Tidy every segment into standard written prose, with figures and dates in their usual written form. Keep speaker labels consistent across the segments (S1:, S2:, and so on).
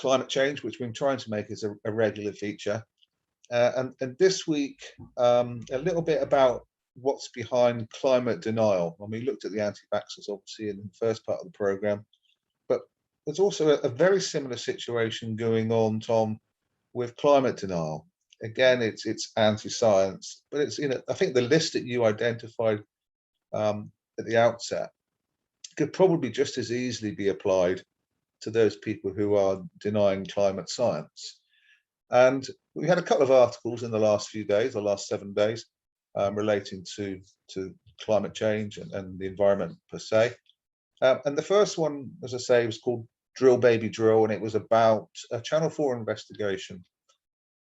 S1: climate change, which we've been trying to make as a regular feature. And this week, a little bit about what's behind climate denial. And we looked at the anti-vaxxers, obviously, in the first part of the programme. But there's also a very similar situation going on, Tom, with climate denial. Again, it's anti-science, but it's, I think the list that you identified at the outset could probably just as easily be applied to those people who are denying climate science. And we had a couple of articles in the last few days, the last 7 days, relating to climate change and the environment per se. And the first one, as I say, was called Drill Baby Drill, and it was about a Channel 4 investigation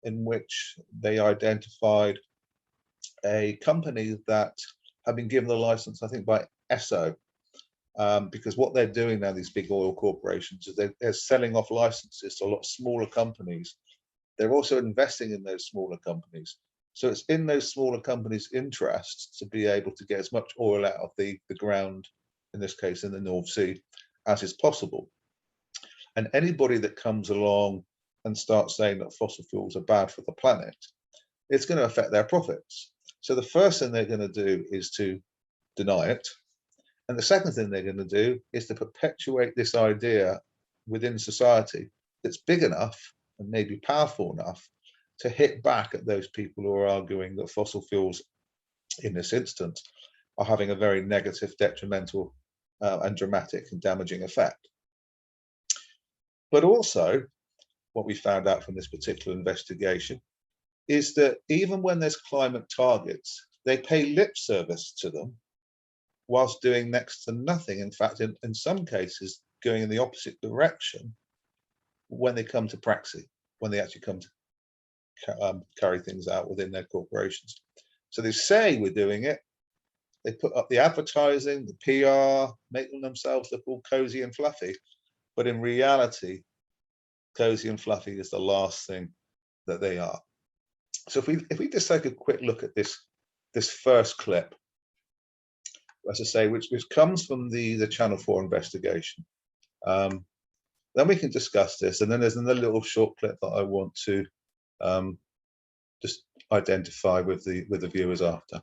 S1: in which they identified a company that had been given the license, I think, by ESSO, because what they're doing now, these big oil corporations, is they're selling off licenses to a lot of smaller companies. They're also investing in those smaller companies. So it's in those smaller companies' interests to be able to get as much oil out of the ground, in this case in the North Sea, as is possible. And anybody that comes along and starts saying that fossil fuels are bad for the planet, it's going to affect their profits. So the first thing they're going to do is to deny it. And the second thing they're going to do is to perpetuate this idea within society that's big enough and maybe powerful enough to hit back at those people who are arguing that fossil fuels, in this instance, are having a very negative, detrimental and dramatic and damaging effect. But also, what we found out from this particular investigation is that even when there's climate targets, they pay lip service to them whilst doing next to nothing. In fact, in some cases, going in the opposite direction when they come to praxis, when they actually come to carry things out within their corporations. So they say we're doing it, they put up the advertising, the PR, making themselves look all cozy and fluffy, but in reality, cozy and fluffy is the last thing that they are. So if we just take a quick look at this first clip, as I say, which comes from the Channel 4 investigation, then we can discuss this. And then there's another little short clip that I want to just identify with the viewers after.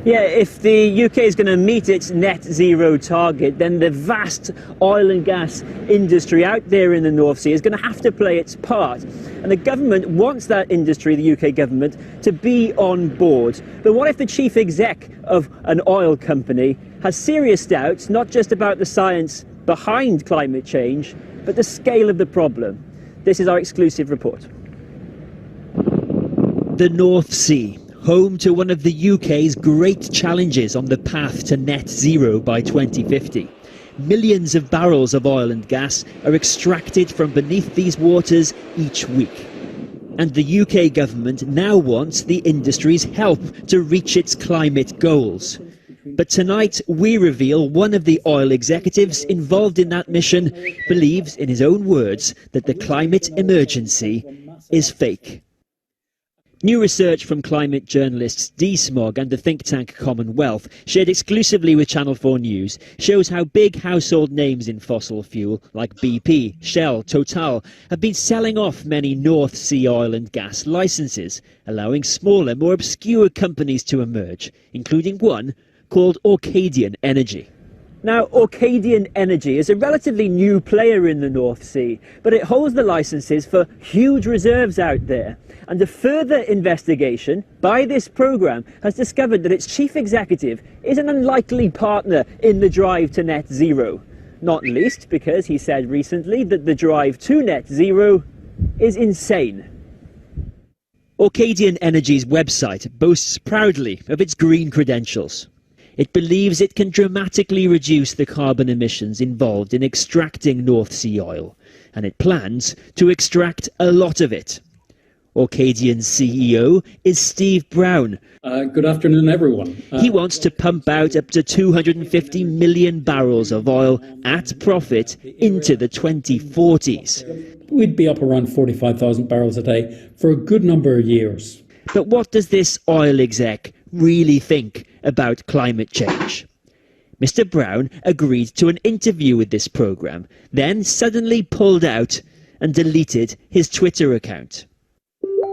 S2: Yeah, if the UK is going to meet its net zero target, then the vast oil and gas industry out there in the North Sea is going to have to play its part. And the government wants that industry, the UK government, to be on board. But what if the chief exec of an oil company has serious doubts, not just about the science behind climate change, but the scale of the problem? This is our exclusive report.
S3: The North Sea, home to one of the UK's great challenges on the path to net zero by 2050. Millions of barrels of oil and gas are extracted from beneath these waters each week. And the UK government now wants the industry's help to reach its climate goals. But tonight we reveal one of the oil executives involved in that mission believes, in his own words, that the climate emergency is fake. New research from climate journalists DSMOG and the think tank Commonwealth, shared exclusively with Channel 4 News, shows how big household names in fossil fuel like BP, Shell, Total have been selling off many North Sea oil and gas licenses, allowing smaller, more obscure companies to emerge, including one called Orcadian Energy.
S2: Now, Orcadian Energy is a relatively new player in the North Sea, but it holds the licenses for huge reserves out there. And a further investigation by this programme has discovered that its chief executive is an unlikely partner in the drive to net zero. Not least because he said recently that the drive to net zero is insane.
S3: Orcadian Energy's website boasts proudly of its green credentials. It believes it can dramatically reduce the carbon emissions involved in extracting North Sea oil, and it plans to extract a lot of it. Orcadian's CEO is Steve Brown.
S4: Good afternoon, everyone.
S3: He wants to pump out up to 250 million barrels of oil at profit into the 2040s.
S4: We'd be up around 45,000 barrels a day for a good number of years.
S3: But what does this oil exec really think about climate change? Mr. Brown agreed to an interview with this programme, then suddenly pulled out and deleted his Twitter account.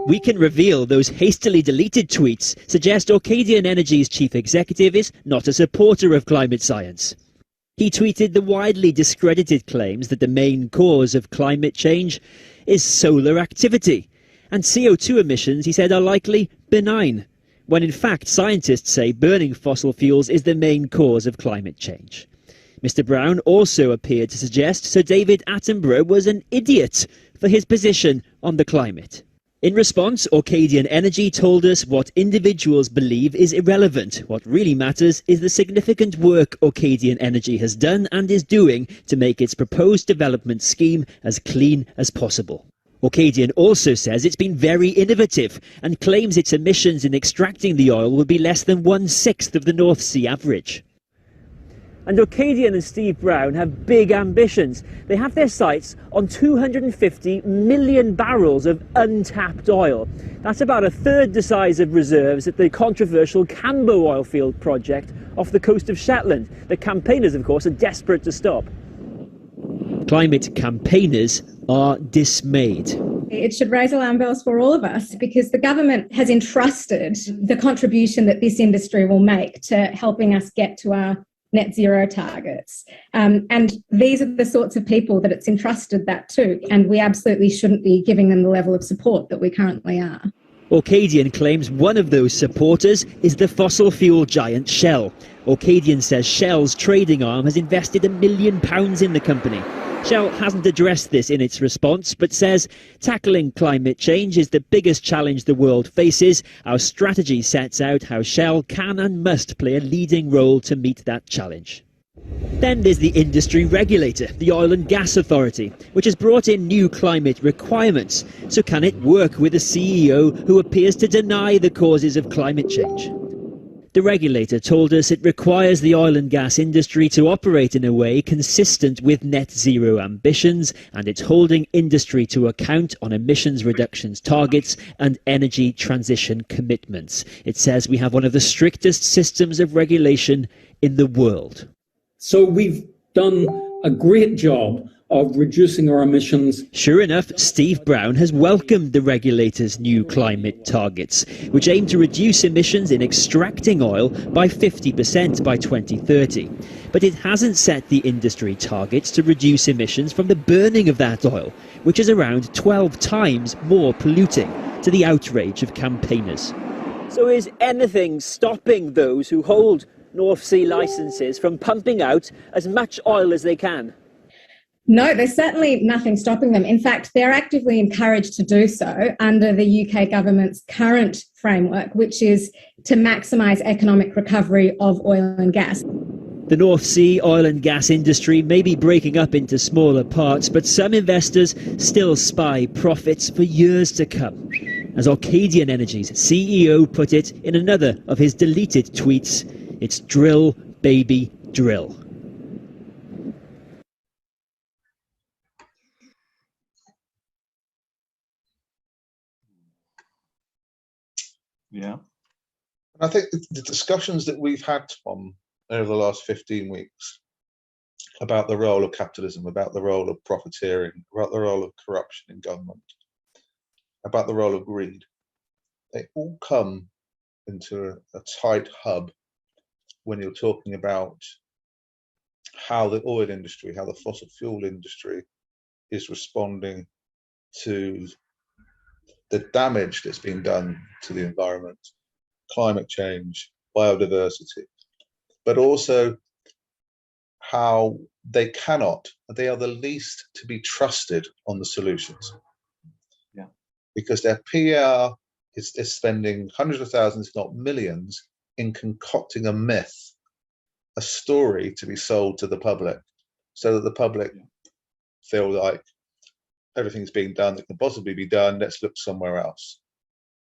S3: We can reveal those hastily deleted tweets suggest Orcadian Energy's chief executive is not a supporter of climate science. He tweeted the widely discredited claims that the main cause of climate change is solar activity, and CO2 emissions, he said, are likely benign, when in fact scientists say burning fossil fuels is the main cause of climate change. Mr. Brown also appeared to suggest Sir David Attenborough was an idiot for his position on the climate. In response, Orcadian Energy told us what individuals believe is irrelevant. What really matters is the significant work Orcadian Energy has done and is doing to make its proposed development scheme as clean as possible. Orcadian also says it's been very innovative and claims its emissions in extracting the oil will be less than 1/6 of the North Sea average.
S2: And Orcadian and Steve Brown have big ambitions. They have their sights on 250 million barrels of untapped oil. That's about a third the size of reserves at the controversial Cambo oil field project off the coast of Shetland. The campaigners, of course, are desperate to stop.
S3: Climate campaigners are dismayed.
S5: It should raise alarm bells for all of us, because the government has entrusted the contribution that this industry will make to helping us get to our net zero targets. And these are the sorts of people that it's entrusted that to, and we absolutely shouldn't be giving them the level of support that we currently are.
S3: Orcadian claims one of those supporters is the fossil fuel giant Shell. Orcadian says Shell's trading arm has invested £1 million in the company. Shell hasn't addressed this in its response, but says tackling climate change is the biggest challenge the world faces. Our strategy sets out how Shell can and must play a leading role to meet that challenge. Then there's the industry regulator, the Oil and Gas Authority, which has brought in new climate requirements. So can it work with a CEO who appears to deny the causes of climate change? The regulator told us it requires the oil and gas industry to operate in a way consistent with net zero ambitions, and it's holding industry to account on emissions reductions targets and energy transition commitments. It says we have one of the strictest systems of regulation in the world.
S4: So we've done a great job of reducing our emissions.
S3: Sure enough, Steve Brown has welcomed the regulator's new climate targets, which aim to reduce emissions in extracting oil by 50% by 2030. But it hasn't set the industry targets to reduce emissions from the burning of that oil, which is around 12 times more polluting, to the outrage of campaigners.
S2: So is anything stopping those who hold North Sea licences from pumping out as much oil as they can?
S5: No, there's certainly nothing stopping them. In fact, they're actively encouraged to do so under the UK government's current framework, which is to maximise economic recovery of oil and gas.
S3: The North Sea oil and gas industry may be breaking up into smaller parts, but some investors still spy profits for years to come. As Orcadian Energy's CEO put it in another of his deleted tweets, it's drill, baby, drill.
S1: Yeah. And I think the discussions that we've had, Tom, over the last 15 weeks about the role of capitalism, about the role of profiteering, about the role of corruption in government, about the role of greed, they all come into a tight hub when you're talking about how the oil industry, how the fossil fuel industry is responding to the damage that's been done to the environment, climate change, biodiversity, but also how they are the least to be trusted on the solutions. Yeah. Because their PR is spending hundreds of thousands, if not millions, in concocting a myth, a story to be sold to the public, so that the public feel like everything's being done that can possibly be done, let's look somewhere else.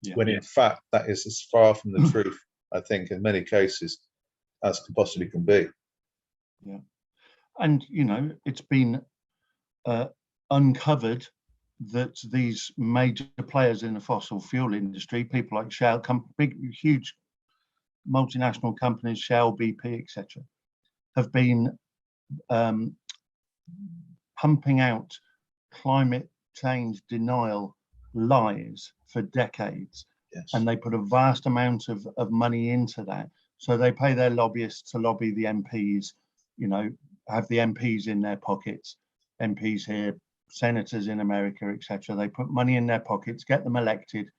S1: Yeah. When in fact, that is as far from the truth, I think, in many cases, as can possibly can be.
S6: Yeah. And, you know, it's been uncovered that these major players in the fossil fuel industry, people like Shell, big, huge multinational companies, Shell, BP, etc., have been pumping out climate change denial lies for decades.
S1: Yes.
S6: And they put a vast amount of money into that. So they pay their lobbyists to lobby the MPs, you know, have the MPs in their pockets, MPs here, senators in America, etc. They put money in their pockets, get them elected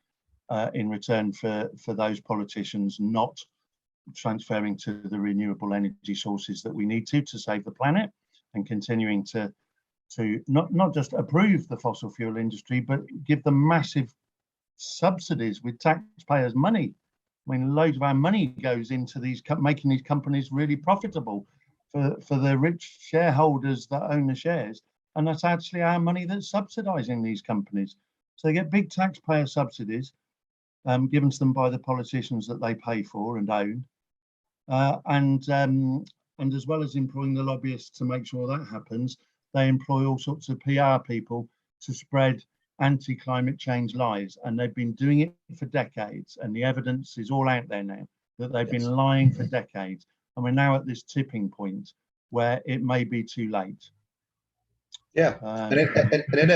S6: in return for those politicians not transferring to the renewable energy sources that we need to save the planet, and continuing to not just approve the fossil fuel industry, but give them massive subsidies with taxpayers' money. I mean, loads of our money goes into these making these companies really profitable for the rich shareholders that own the shares, and that's actually our money that's subsidising these companies. So they get big taxpayer subsidies given to them by the politicians that they pay for and own, and as well as employing the lobbyists to make sure that happens, they employ all sorts of PR people to spread anti-climate change lies, and they've been doing it for decades, and the evidence is all out there now that they've been lying for decades, and we're now at this tipping point where it may be too late.
S1: Yeah, and in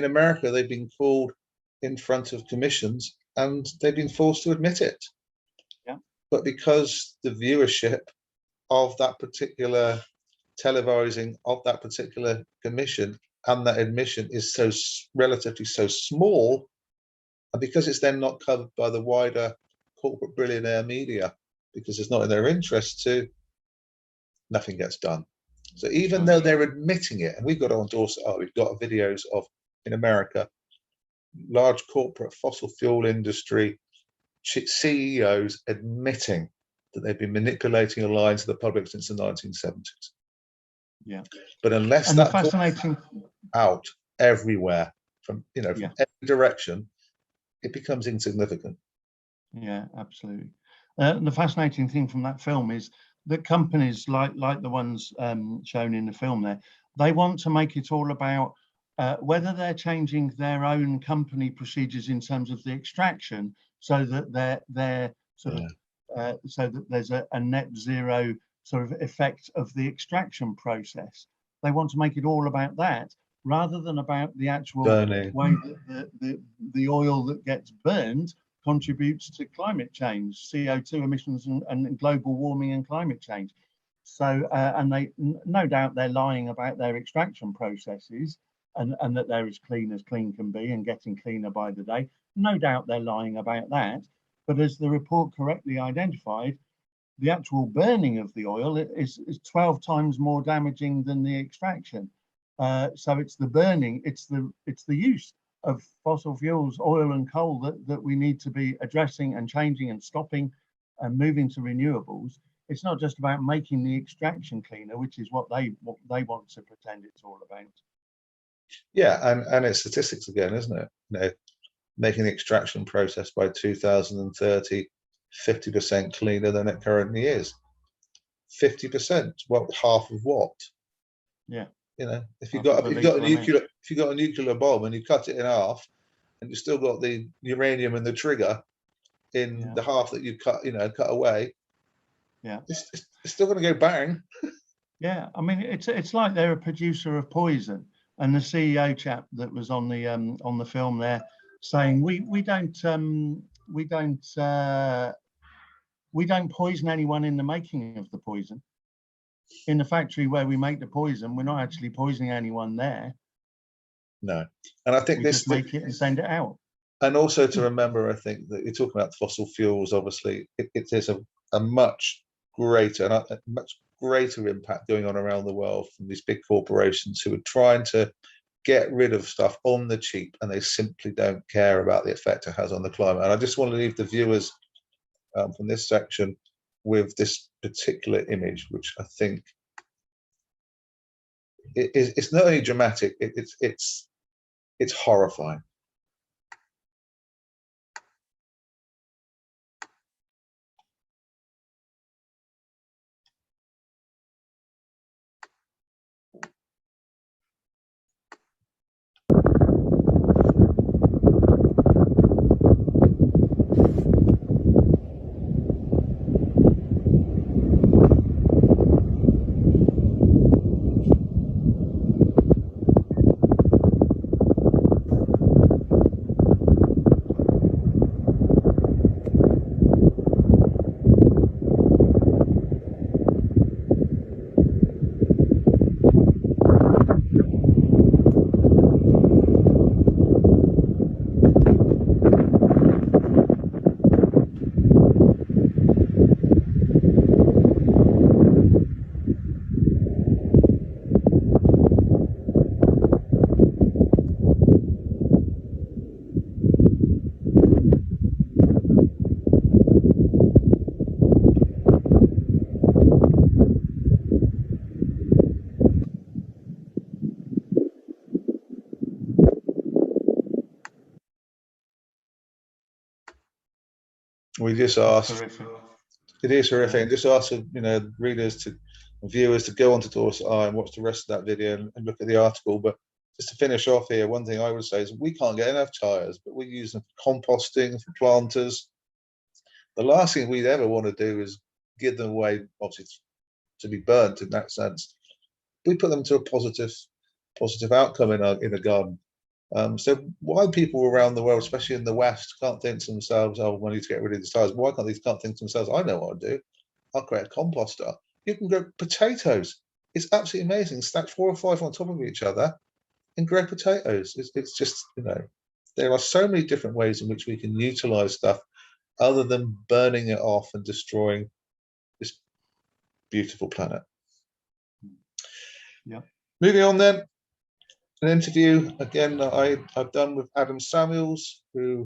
S1: America, they've been called in front of commissions and they've been forced to admit it.
S6: Yeah.
S1: But because the viewership of that particular televising of that particular commission and that admission is so relatively so small, and because it's then not covered by the wider corporate billionaire media, because it's not in their interest to, nothing gets done. So even though they're admitting it, and we've got on Dorset, we've got videos of, in America, large corporate fossil fuel industry CEOs admitting that they've been manipulating a lie to the public since the 1970s.
S6: Yeah.
S1: But unless
S6: and
S1: that's
S6: fascinating
S1: out everywhere from every direction, it becomes insignificant.
S6: Yeah, absolutely. The fascinating thing from that film is that companies like the ones shown in the film there, they want to make it all about whether they're changing their own company procedures in terms of the extraction, so that they're sort of so that there's a net zero sort of effect of the extraction process. They want to make it all about that rather than about the actual
S1: burning
S6: way that the oil that gets burned contributes to climate change, CO2 emissions and global warming and climate change. So, and they, no doubt they're lying about their extraction processes and that they're as clean can be and getting cleaner by the day. No doubt they're lying about that. But as the report correctly identified, the actual burning of the oil is 12 times more damaging than the extraction. So it's the burning, it's the use of fossil fuels, oil and coal that we need to be addressing and changing and stopping and moving to renewables. It's not just about making the extraction cleaner, which is what they want to pretend it's all about.
S1: Yeah, and it's statistics again, isn't it? Making the extraction process by 2030 50% cleaner than it currently is. 50%. Well, half of what?
S6: Yeah.
S1: If you've got a nuclear bomb and you cut it in half, and you've still got the uranium and the trigger in the half that you cut away.
S6: Yeah.
S1: It's still going to go bang.
S6: Yeah, I mean it's like they're a producer of poison, and the CEO chap that was on the film there saying we don't poison anyone in the making of the poison. In the factory where we make the poison, we're not actually poisoning anyone there.
S1: No, and I think
S6: we just make it and send it out.
S1: And also to remember, I think that you're talking about fossil fuels. Obviously, it is a much greater impact going on around the world from these big corporations who are trying to get rid of stuff on the cheap, and they simply don't care about the effect it has on the climate. And I just want to leave the viewers from this section with this particular image, which I think it's not only dramatic, it's horrifying. We just asked.
S6: Horrific.
S1: It is horrific. And just ask readers to viewers to go onto Dorset Eye and watch the rest of that video and look at the article. But just to finish off here, one thing I would say is we can't get enough tyres, but we use them for composting, for planters. The last thing we'd ever want to do is give them away, obviously, to be burnt in that sense. We put them to a positive outcome in a garden. So why people around the world, especially in the West, can't think to themselves, "Oh, we need to get rid of these tyres." Why can't think to themselves, "I know what I'll do. I'll create a composter." You can grow potatoes. It's absolutely amazing. Stack 4 or 5 on top of each other and grow potatoes. It's just, there are so many different ways in which we can utilize stuff other than burning it off and destroying this beautiful planet.
S6: Yeah.
S1: Moving on then, an interview again that I've done with Adam Samuels, who